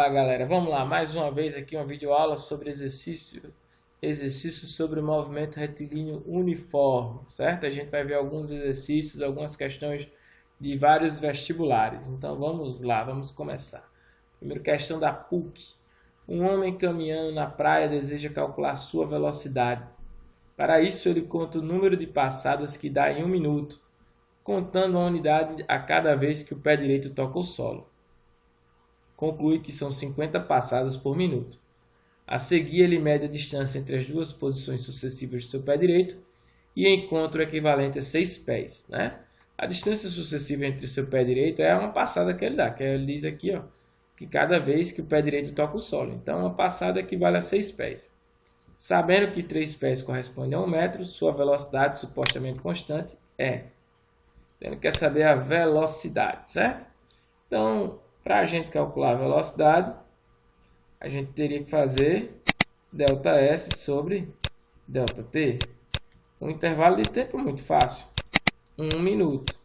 Fala galera, vamos lá, mais uma vez aqui uma videoaula sobre exercício sobre o movimento retilíneo uniforme, certo? A gente vai ver alguns exercícios, algumas questões de vários vestibulares. Então vamos lá, vamos começar. Primeira questão da PUC. Um homem caminhando na praia deseja calcular sua velocidade. Para isso ele conta o número de passadas que dá em 1 minuto, contando a unidade a cada vez que o pé direito toca o solo. Conclui que são 50 passadas por minuto. A seguir, ele mede a distância entre as duas posições sucessivas do seu pé direito e encontra o equivalente a 6 pés. Né? A distância sucessiva entre o seu pé direito é uma passada que ele dá, que ele diz aqui, ó, que cada vez que o pé direito toca o solo. Então, uma passada equivale a 6 pés. Sabendo que 3 pés correspondem a 1 metro, sua velocidade supostamente constante é. Ele quer saber a velocidade, certo? Então, para a gente calcular a velocidade, a gente teria que fazer ΔS sobre ΔT. O intervalo de tempo é muito fácil, 1 minuto.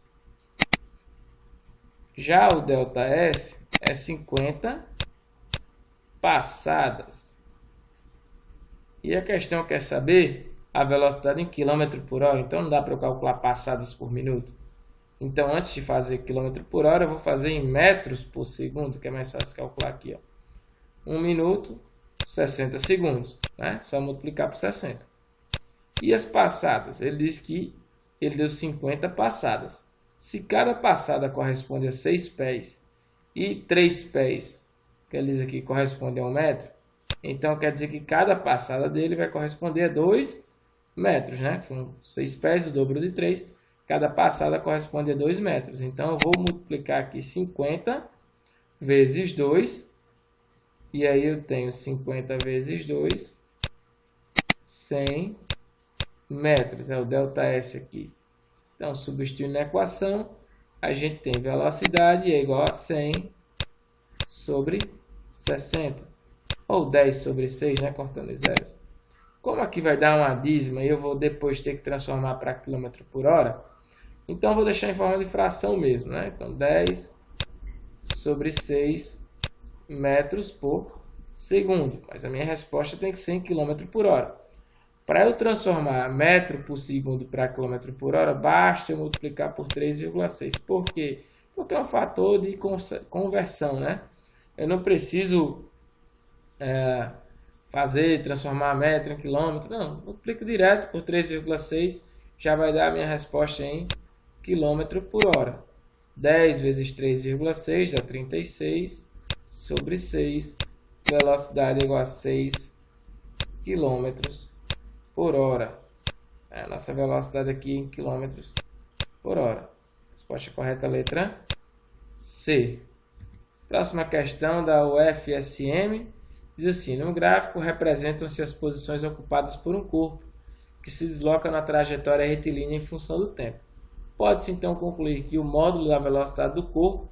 Já o ΔS é 50 passadas. E a questão quer saber a velocidade em km por hora, então não dá para eu calcular passadas por minuto. Então, antes de fazer km por hora, eu vou fazer em metros por segundo, que é mais fácil calcular aqui. Ó. 1 minuto, 60 segundos. Né? Só multiplicar por 60. E as passadas? Ele diz que ele deu 50 passadas. Se cada passada corresponde a 6 pés e 3 pés, que ele diz aqui, corresponde a 1 metro, então quer dizer que cada passada dele vai corresponder a 2 metros. Né? São 6 pés, o dobro de 3. Cada passada corresponde a 2 metros. Então, eu vou multiplicar aqui 50 vezes 2. E aí eu tenho 50 vezes 2, 100 metros. É o ΔS aqui. Então, substituindo na equação, a gente tem velocidade é igual a 100 sobre 60. Ou 10 sobre 6, né? Cortando os zeros. Como aqui vai dar uma dízima e eu vou depois ter que transformar para km por hora, então eu vou deixar em forma de fração mesmo, né? Então 10 sobre 6 metros por segundo. Mas a minha resposta tem que ser em km por hora. Para eu transformar metro por segundo para km por hora, basta eu multiplicar por 3,6. Por quê? Porque é um fator de conversão, né? Eu não preciso transformar metro em quilômetro. Não, multiplico direto por 3,6, já vai dar a minha resposta em quilômetro por hora. 10 vezes 3,6 dá 36 sobre 6. Velocidade igual a 6 quilômetros por hora. A nossa velocidade aqui em quilômetros por hora. Resposta correta, letra C. Próxima questão da UFSM. Diz assim, no gráfico representam-se as posições ocupadas por um corpo que se desloca na trajetória retilínea em função do tempo. Pode-se então concluir que o módulo da velocidade do corpo,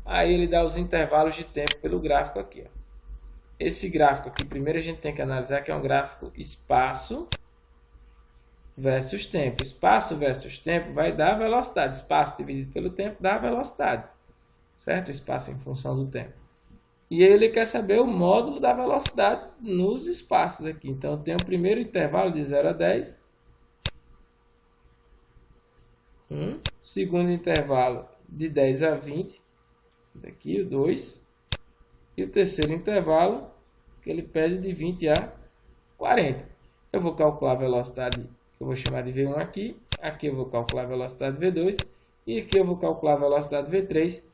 aí ele dá os intervalos de tempo pelo gráfico aqui. Ó. Esse gráfico aqui, primeiro a gente tem que analisar que é um gráfico espaço versus tempo. Espaço versus tempo vai dar a velocidade. Espaço dividido pelo tempo dá a velocidade. Certo? Espaço em função do tempo. E ele quer saber o módulo da velocidade nos espaços aqui. Então, tem o primeiro intervalo de 0 a 10. Segundo intervalo de 10 a 20. Daqui o 2. E o terceiro intervalo que ele pede de 20 a 40. Eu vou calcular a velocidade que eu vou chamar de V1 aqui. Aqui eu vou calcular a velocidade V2. E aqui eu vou calcular a velocidade V3.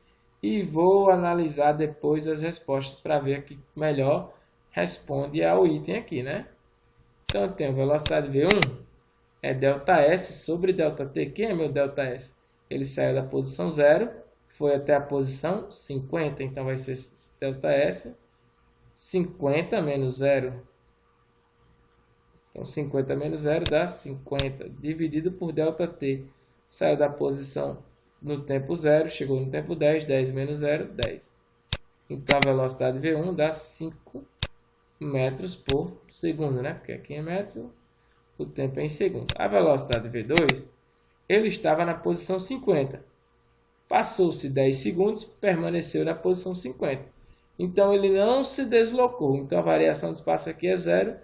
E vou analisar depois as respostas para ver que melhor responde ao item aqui, né? Então, eu tenho velocidade V1, é ΔS sobre ΔT. Quem é meu ΔS? Ele saiu da posição 0, foi até a posição 50. Então, vai ser ΔS 50 menos 0. Então, 50 menos 0 dá 50, dividido por ΔT. Saiu da posição no tempo 0, chegou no tempo 10, 10 menos 0, 10. Então, a velocidade V1 dá 5 metros por segundo, né? Porque aqui é metro, o tempo é em segundo. A velocidade V2, ele estava na posição 50. Passou-se 10 segundos, permaneceu na posição 50. Então ele não se deslocou. Então a variação do espaço aqui é zero.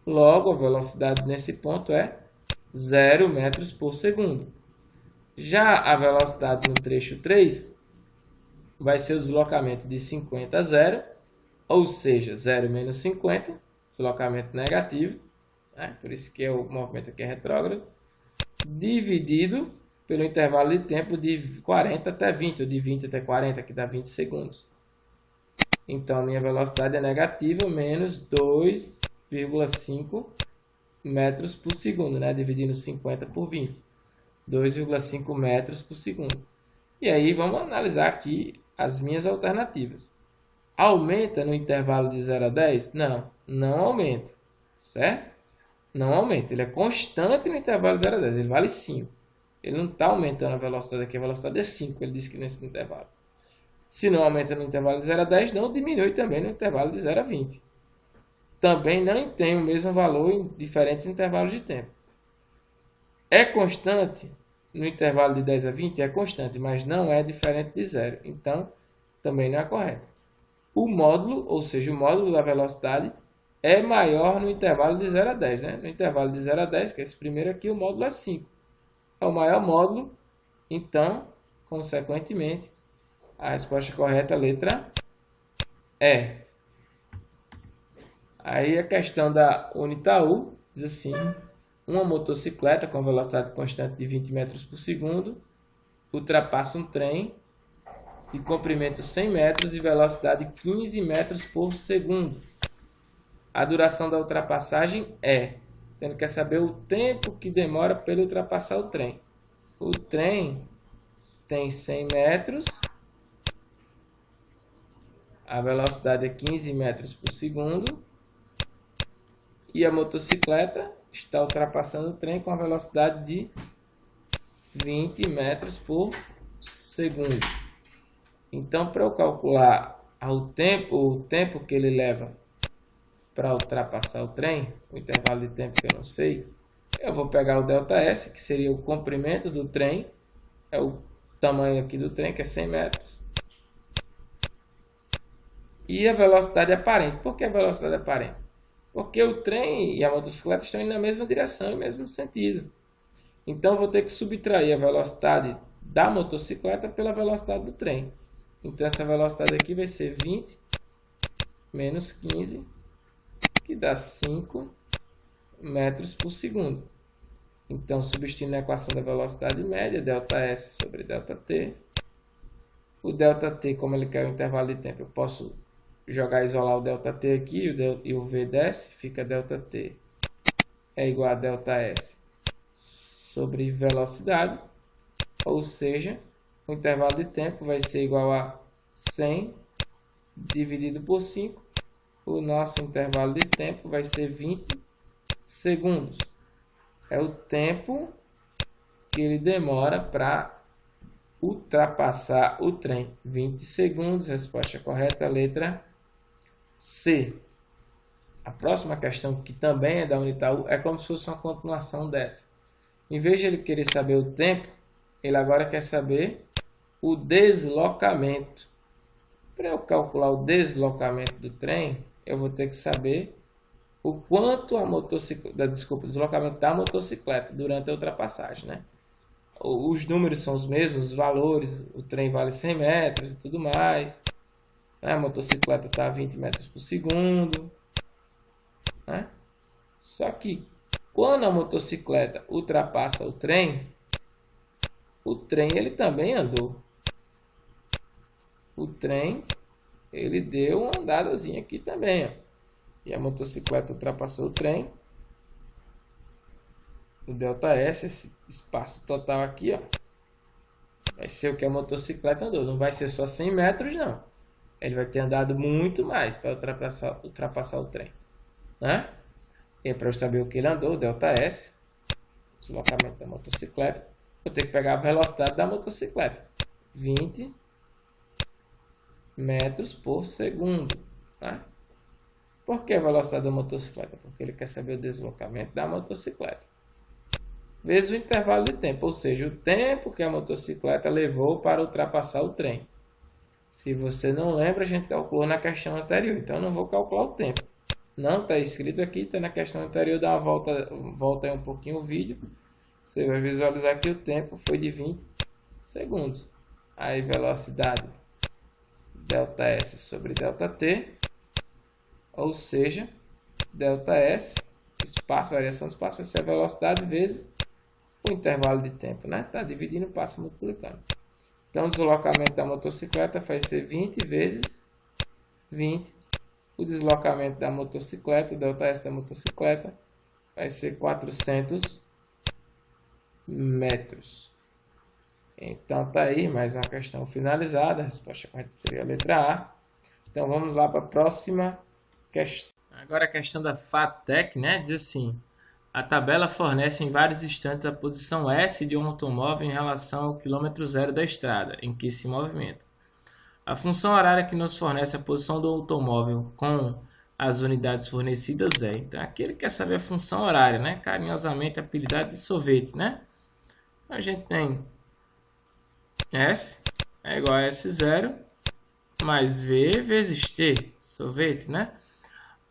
Logo, a velocidade nesse ponto é 0 metros por segundo. Já a velocidade no trecho 3 vai ser o deslocamento de 50 a 0, ou seja, 0 menos 50, deslocamento negativo, né? Por isso que o movimento aqui é retrógrado, dividido pelo intervalo de tempo de 40 até 20, ou de 20 até 40, que dá 20 segundos. Então, a minha velocidade é negativa, menos 2,5 metros por segundo, né? Dividindo 50 por 20. 2,5 metros por segundo. E aí, vamos analisar aqui as minhas alternativas. Aumenta no intervalo de 0 a 10? Não, não aumenta, certo? Não aumenta, ele é constante no intervalo de 0 a 10, ele vale 5. Ele não está aumentando a velocidade aqui, a velocidade é 5, ele disse que nesse intervalo. Se não aumenta no intervalo de 0 a 10, não diminui também no intervalo de 0 a 20. Também não tem o mesmo valor em diferentes intervalos de tempo. É constante no intervalo de 10 a 20? É constante, mas não é diferente de 0. Então, também não é correto. O módulo, ou seja, o módulo da velocidade, é maior no intervalo de 0 a 10. Né? No intervalo de 0 a 10, que é esse primeiro aqui, o módulo é 5. É o maior módulo, então, consequentemente, a resposta correta é a letra E. Aí a questão da Unitaú diz assim: uma motocicleta com velocidade constante de 20 metros por segundo ultrapassa um trem de comprimento 100 metros e velocidade 15 metros por segundo. A duração da ultrapassagem é, tendo que saber o tempo que demora para ele ultrapassar o trem. O trem tem 100 metros, a velocidade é 15 metros por segundo e a motocicleta está ultrapassando o trem com a velocidade de 20 metros por segundo. Então, para eu calcular o tempo que ele leva para ultrapassar o trem, o intervalo de tempo que eu não sei, eu vou pegar o ΔS, que seria o comprimento do trem, é o tamanho aqui do trem, que é 100 metros, e a velocidade aparente. Por que a velocidade aparente? Porque o trem e a motocicleta estão indo na mesma direção e no mesmo sentido. Então, eu vou ter que subtrair a velocidade da motocicleta pela velocidade do trem. Então, essa velocidade aqui vai ser 20 menos 15, que dá 5 metros por segundo. Então, substituindo a equação da velocidade média, ΔS sobre ΔT. O ΔT, como ele quer o intervalo de tempo, eu posso isolar o ΔT aqui e o V desce, fica ΔT é igual a ΔS sobre velocidade, ou seja, o intervalo de tempo vai ser igual a 100 dividido por 5. O nosso intervalo de tempo vai ser 20 segundos. É o tempo que ele demora para ultrapassar o trem. 20 segundos, resposta correta, letra C. A próxima questão, que também é da Unitaú, é como se fosse uma continuação dessa. Em vez de ele querer saber o tempo, ele agora quer saber o deslocamento. Para eu calcular o deslocamento do trem, eu vou ter que saber o quanto a motocicleta, o deslocamento da motocicleta durante a ultrapassagem, né? Os números são os mesmos, os valores, o trem vale 100 metros e tudo mais, né? A motocicleta está a 20 metros por segundo, né? Só que quando a motocicleta ultrapassa o trem ele também andou. O trem, ele deu uma andadazinha aqui também, ó. E a motocicleta ultrapassou o trem. O ΔS, esse espaço total aqui, ó, vai ser o que a motocicleta andou. Não vai ser só 100 metros, não. Ele vai ter andado muito mais para ultrapassar o trem, né? E para eu saber o que ele andou, ΔS, deslocamento da motocicleta, vou ter que pegar a velocidade da motocicleta. 20 metros por segundo, né? Por que a velocidade da motocicleta? Porque ele quer saber o deslocamento da motocicleta vezes o intervalo de tempo, ou seja, o tempo que a motocicleta levou para ultrapassar o trem. Se você não lembra, a gente calculou na questão anterior. Então, eu não vou calcular o tempo. Não está escrito aqui, está na questão anterior. Dá uma volta aí um pouquinho o vídeo. Você vai visualizar que o tempo foi de 20 segundos. Aí, velocidade ΔS sobre ΔT, ou seja, ΔS, espaço, variação do espaço, vai ser a velocidade vezes o intervalo de tempo, né? Está dividindo, passa multiplicando. Então, o deslocamento da motocicleta vai ser 20 vezes 20. O deslocamento da motocicleta, ΔS da motocicleta, vai ser 400 metros. Então, tá aí mais uma questão finalizada. A resposta correta seria a letra A. Então, vamos lá para a próxima questão. Agora a questão da FATEC, né? Diz assim: a tabela fornece em vários instantes a posição S de um automóvel em relação ao quilômetro zero da estrada em que se movimenta. A função horária que nos fornece a posição do automóvel com as unidades fornecidas é. Então, aqui ele quer saber a função horária, né? Carinhosamente apelidada de sorvete, né? A gente tem S é igual a S0 mais V vezes T, sorvete, né?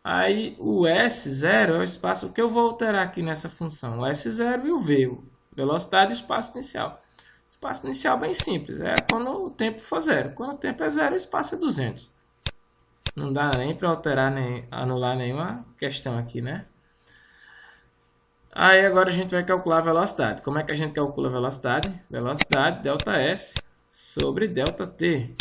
Aí o S0 é o espaço que eu vou alterar aqui nessa função, o S0 e o V, velocidade e espaço inicial. Espaço inicial bem simples, é quando o tempo for zero. Quando o tempo é zero, o espaço é 200. Não dá nem para alterar, nem anular nenhuma questão aqui, né? Aí agora a gente vai calcular a velocidade. Como é que a gente calcula a velocidade? Velocidade ΔS sobre ΔT.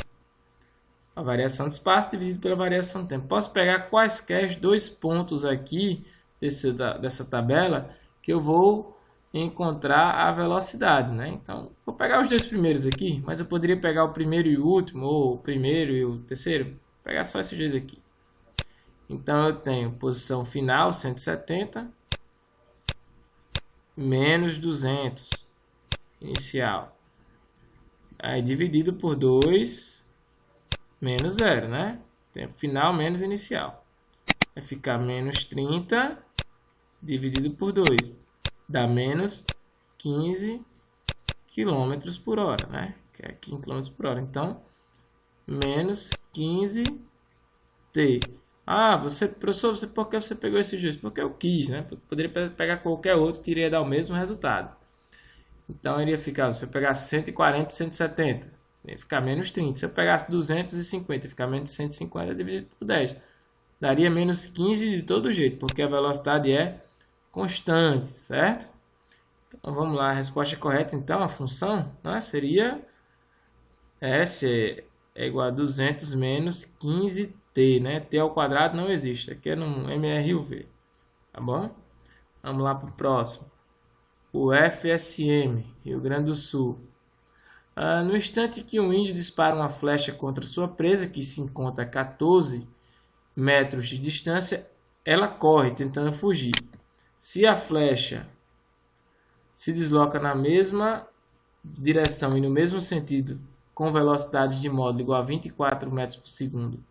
A variação de espaço dividido pela variação de tempo. Posso pegar quaisquer dois pontos aqui dessa tabela que eu vou encontrar a velocidade, né? Então, vou pegar os dois primeiros aqui, mas eu poderia pegar o primeiro e o último, ou o primeiro e o terceiro. Vou pegar só esses dois aqui. Então, eu tenho posição final, 170, menos 200, inicial. Aí, dividido por 2, menos 0, né? Tempo final menos inicial. Vai ficar menos 30 dividido por 2. Dá menos 15 km por hora, né? Que é 15 km por hora. Então, menos 15 T. Ah, professor, por que você pegou esse juiz? Porque eu quis, né? Poderia pegar qualquer outro que iria dar o mesmo resultado. Então, iria ficar, se eu pegasse 140 e 170, ia ficar menos 30. Se eu pegasse 250, ia ficar menos 150 dividido por 10. Daria menos 15 de todo jeito, porque a velocidade é constante, certo? Então, vamos lá. A resposta correta, então, a função, né, seria S é igual a 200 menos 15t, né? T ao quadrado não existe. Aqui é no MRUV, tá bom? Vamos lá para o próximo. O FSM, Rio Grande do Sul. No instante que um índio dispara uma flecha contra sua presa, que se encontra a 14 metros de distância, ela corre tentando fugir. Se a flecha se desloca na mesma direção e no mesmo sentido, com velocidade de módulo igual a 24 metros por segundo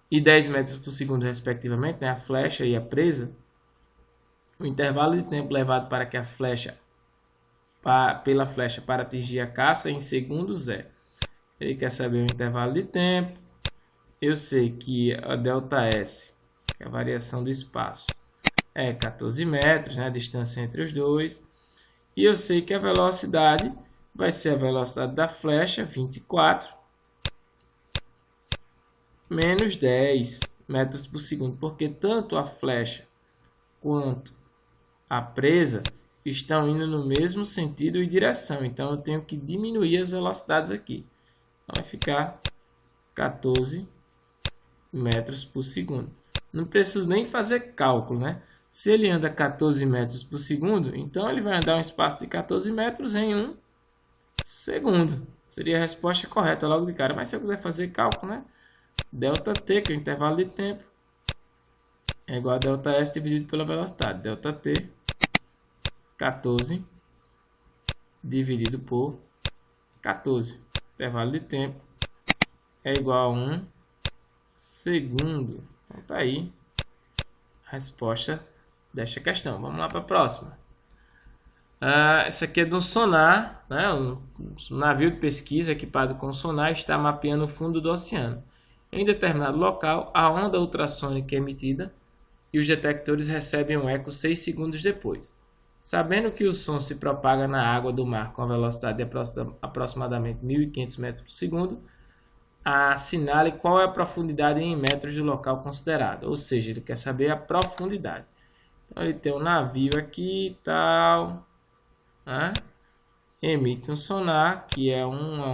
e 10 metros por segundo, respectivamente, né, a flecha e a presa, o intervalo de tempo levado para que a flecha pela flecha para atingir a caça em segundos é. Ele quer saber o intervalo de tempo. Eu sei que a ΔS, que é a variação do espaço, é 14 metros, né, a distância entre os dois. E eu sei que a velocidade vai ser a velocidade da flecha, 24, menos 10 metros por segundo, porque tanto a flecha quanto a presa estão indo no mesmo sentido e direção. Então, eu tenho que diminuir as velocidades aqui. Então, vai ficar 14 metros por segundo. Não preciso nem fazer cálculo, né? Se ele anda 14 metros por segundo, então ele vai andar um espaço de 14 metros em 1 segundo. Seria a resposta correta logo de cara. Mas se eu quiser fazer cálculo, né? ΔT, que é o intervalo de tempo, é igual a ΔS dividido pela velocidade. ΔT, 14 dividido por 14. Intervalo de tempo é igual a 1 segundo. Então tá aí a resposta desta questão. Vamos lá para a próxima. Essa aqui é de um sonar, né? Um navio de pesquisa equipado com sonar está mapeando o fundo do oceano. Em determinado local, a onda ultrassônica é emitida e os detectores recebem um eco 6 segundos depois. Sabendo que o som se propaga na água do mar com a velocidade de aproximadamente 1.500 metros por segundo, assinale qual é a profundidade em metros do local considerado. Ou seja, ele quer saber a profundidade. Então, ele tem um navio aqui e tal, né? Emite um sonar, que é uma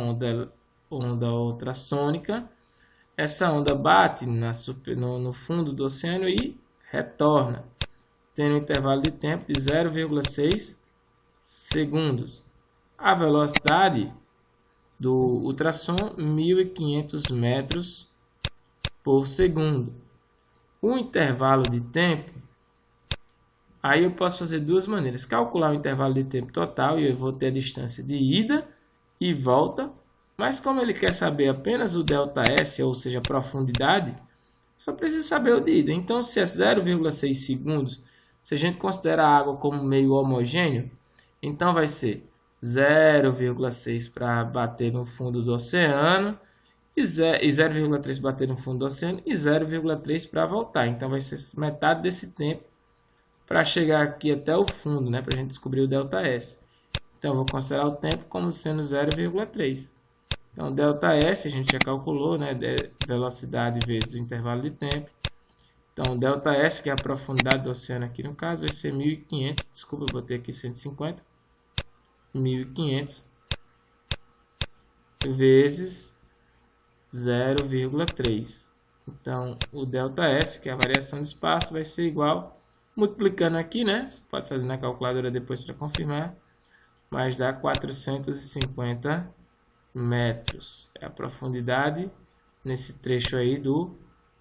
onda ultrassônica. Essa onda bate no fundo do oceano e retorna, tendo um intervalo de tempo de 0,6 segundos. A velocidade do ultrassom 1.500 metros por segundo. O intervalo de tempo, aí eu posso fazer duas maneiras. Calcular o intervalo de tempo total e eu vou ter a distância de ida e volta. Mas como ele quer saber apenas o ΔS, ou seja, a profundidade, só precisa saber o de ida. Então, se é 0,6 segundos, se a gente considerar a água como meio homogêneo, então vai ser 0,6 para bater no fundo do oceano, e 0,3 bater no fundo do oceano, e 0,3 para voltar. Então, vai ser metade desse tempo para chegar aqui até o fundo, né, para a gente descobrir o ΔS. Então, eu vou considerar o tempo como sendo 0,3. Então, ΔS a gente já calculou, né? Velocidade vezes o intervalo de tempo. Então, ΔS, que é a profundidade do oceano aqui no caso, vai ser 1.500. Desculpa, eu botei aqui 150. 1.500 vezes 0,3. Então, o ΔS, que é a variação de espaço, vai ser igual, multiplicando aqui, né? Você pode fazer na calculadora depois para confirmar, mas dá 450 metros. É a profundidade nesse trecho aí do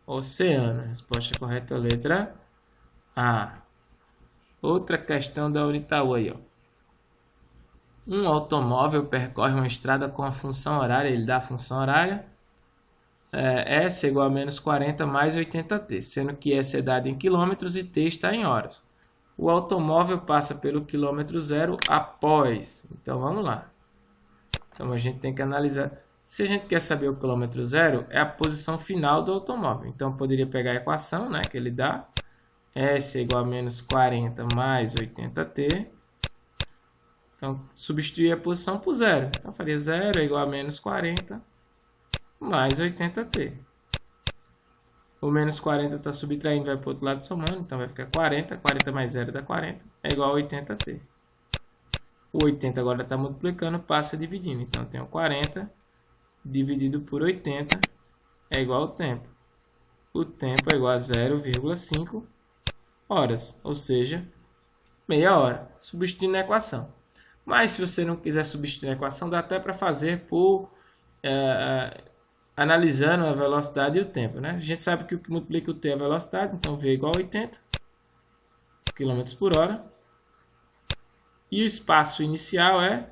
oceano. Resposta correta, letra A. Outra questão da Unitaú aí, ó. Um automóvel percorre uma estrada com a função horária, ele dá a função horária, S igual a menos 40 mais 80t, sendo que S é dado em quilômetros e t está em horas. O automóvel passa pelo quilômetro zero após. Então, vamos lá. Então, a gente tem que analisar. Se a gente quer saber o quilômetro zero, é a posição final do automóvel. Então, eu poderia pegar a equação, né, que ele dá. S é igual a menos 40 mais 80t. Então, substituir a posição por zero. Então, eu faria 0 é igual a menos 40 mais 80t. O menos 40 está subtraindo, vai para o outro lado somando. Então, vai ficar 40. 40 mais 0 dá 40. É igual a 80t. O 80 agora está multiplicando, passa dividindo. Então, eu tenho 40 dividido por 80 é igual ao tempo. O tempo é igual a 0,5 horas, ou seja, meia hora. Substituindo na equação. Mas, se você não quiser substituir na equação, dá até para fazer por analisando a velocidade e o tempo, né? A gente sabe que o que multiplica o t é a velocidade, então v é igual a 80 km por hora. E o espaço inicial é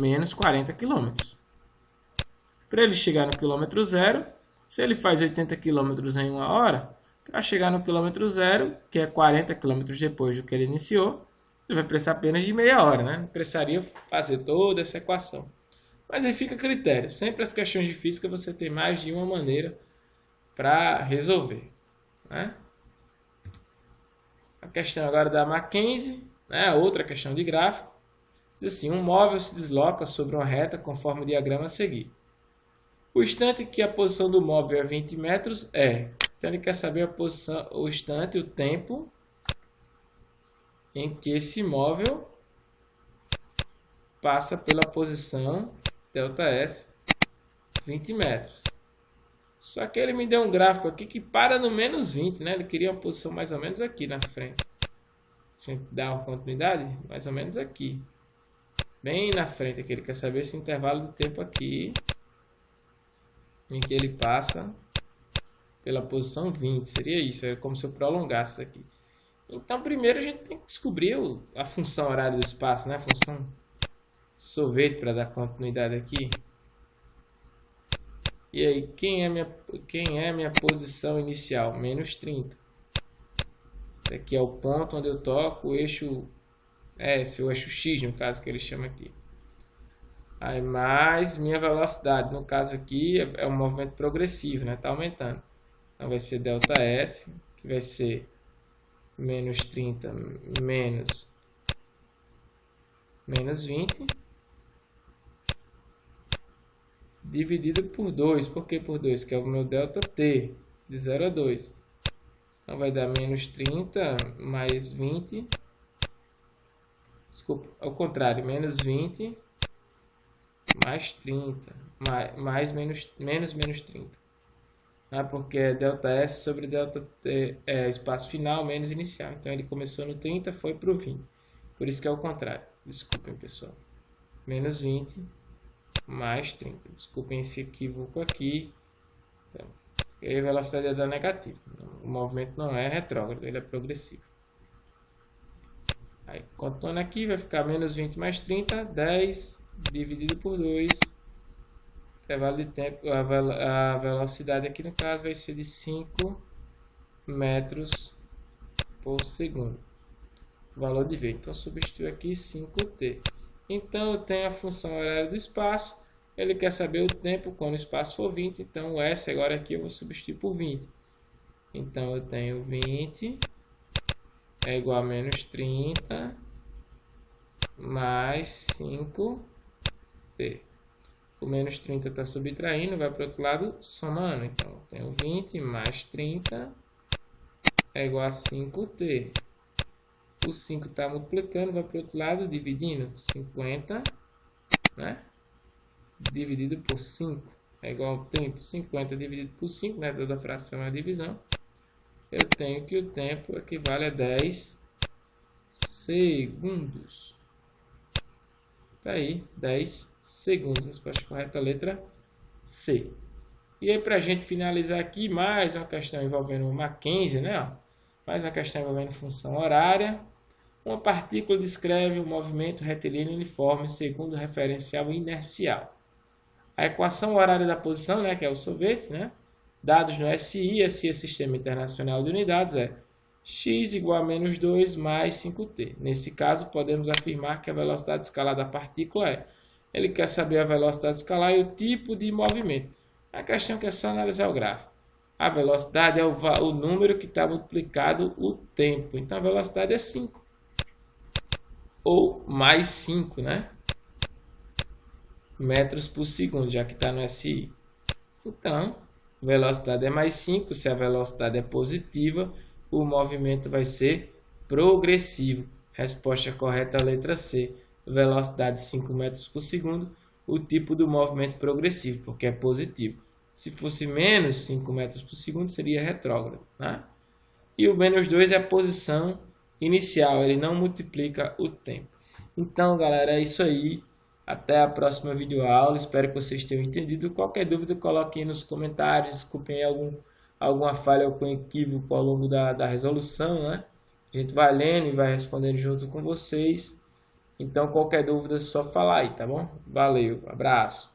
menos 40 km. Para ele chegar no quilômetro zero, se ele faz 80 km em uma hora, para chegar no quilômetro zero, que é 40 km depois do que ele iniciou, ele vai precisar apenas de meia hora, né? Não precisaria fazer toda essa equação. Mas aí fica a critério. Sempre as questões de física você tem mais de uma maneira para resolver, né? A questão agora da Mackenzie, né? Outra questão de gráfico. Diz assim, um móvel se desloca sobre uma reta conforme o diagrama a seguir. O instante que a posição do móvel é 20 metros é... Então ele quer saber a posição, o instante, o tempo em que esse móvel passa pela posição ΔS 20 metros. Só que ele me deu um gráfico aqui que para no menos 20, né? Ele queria uma posição mais ou menos aqui na frente. A gente dá uma continuidade, mais ou menos aqui. Bem na frente aqui. Ele quer saber esse intervalo de tempo aqui em que ele passa pela posição 20. Seria isso, é como se eu prolongasse isso aqui. Então, primeiro a gente tem que descobrir a função horária do espaço, né? A função sorvete para dar continuidade aqui. E aí, quem é minha posição inicial? Menos 30. Aqui é o ponto onde eu toco o eixo S, o eixo X, no caso que ele chama aqui. Aí mais minha velocidade, no caso aqui é um movimento progressivo, né? Tá aumentando. Então vai ser delta S, que vai ser menos 30 menos 20, dividido por 2. Por que por 2? Que é o meu delta T, de 0 a 2. Então vai dar menos 30 mais 20. Desculpa, ao contrário, menos 20 mais 30. Menos 30. Porque é delta S sobre delta T, espaço final menos inicial. Então ele começou no 30, foi para o 20. Por isso que é o contrário. Desculpem, pessoal. Menos 20 mais 30. Desculpem esse equívoco aqui. Então, a velocidade é da negativa. O movimento não é retrógrado, ele é progressivo. Aí, continuando aqui, vai ficar menos 20 mais 30, 10 dividido por 2. Intervalo de tempo, a velocidade aqui no caso vai ser de 5 metros por segundo. Valor de V. Então, substituo aqui 5t. Então, eu tenho a função horária do espaço. Ele quer saber o tempo quando o espaço for 20. Então, o S agora aqui eu vou substituir por 20. Então, eu tenho 20 é igual a menos 30 mais 5t. O menos 30 está subtraindo, vai para o outro lado somando. Então, eu tenho 20 mais 30 é igual a 5t. O 5 está multiplicando, vai para o outro lado, dividindo. 50, né? Dividido por 5 é igual ao tempo. 50 dividido por 5, né? Toda fração é a divisão. Eu tenho que o tempo equivale a 10 segundos. Tá aí, 10 segundos. A resposta correta é a letra C. E aí, para a gente finalizar aqui, mais uma questão envolvendo o Mackenzie, né? Mais uma questão envolvendo função horária. Uma partícula descreve o movimento retilíneo uniforme segundo o referencial inercial. A equação horária da posição, né, que é o sorvete, né? Dados no SI é Sistema Internacional de Unidades, é x igual a menos 2 mais 5t. Nesse caso, podemos afirmar que a velocidade escalar da partícula é. Ele quer saber a velocidade escalar e o tipo de movimento. A questão que é só analisar o gráfico. A velocidade é o número que está multiplicado o tempo. Então, a velocidade é 5. Ou mais 5, né? Metros por segundo, já que está no SI. Então, velocidade é mais 5. Se a velocidade é positiva, o movimento vai ser progressivo. Resposta correta, a letra C. Velocidade 5 metros por segundo. O tipo do movimento progressivo, porque é positivo. Se fosse menos 5 metros por segundo, seria retrógrado, né? E o menos 2 é a posição inicial, ele não multiplica o tempo. Então, galera, é isso aí. Até a próxima videoaula. Espero que vocês tenham entendido. Qualquer dúvida, coloquem aí nos comentários. Desculpem alguma falha ou algum equívoco ao longo da resolução, né? A gente vai lendo e vai respondendo junto com vocês. Então, qualquer dúvida é só falar aí, tá bom? Valeu, abraço.